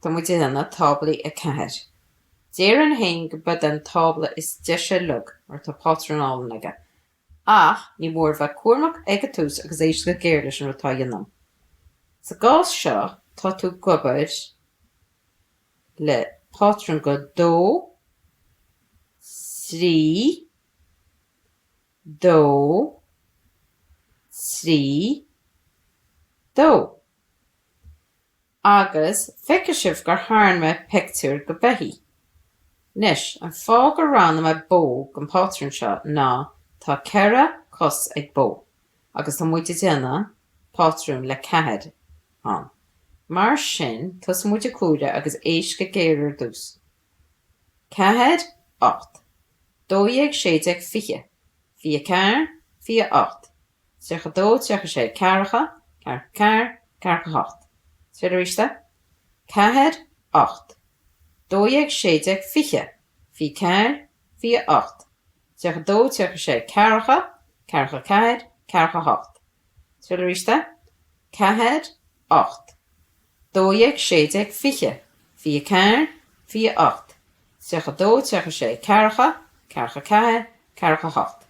Tá muid na tablaí a ceithir. Déir an hain go bud an tabla is deise lug mar tá patronál aige. Ach, ní mór bheith cuairmach ag tús agus éis go géir leis an rutá dhéanam. Sa gás seo tá tú gobair le patron go 2, 3, 2, 3, 2. Agus feice sibh gur tharma pictiúr go bithí. Nis, an fá go ranna me bó gan patron seo ná tá ceithre cos ag bó, agus tá muide déanana patron le ceithir an. Mar sin tus muide cúide agus éis go géirear dús. Ceithir 8. 2 séideag fiche. Fí ceir, fí 8. Trecha 2, trecha sé ceircha, ceircha ceir, ceircha 8. Sfeidir ríiste? Ceithir 8. 2 séideag fiche. Fí ceir, fí 8. Trecha 2, trecha sé ceircha, ceircha ceir, ceircha 8. Sfeidir ríiste? Ceithir 8. 2 séideag fiche. Fí ceir, fí 8. Trecha 2, trecha sé ceircha, ceircha ceir, ceircha 8.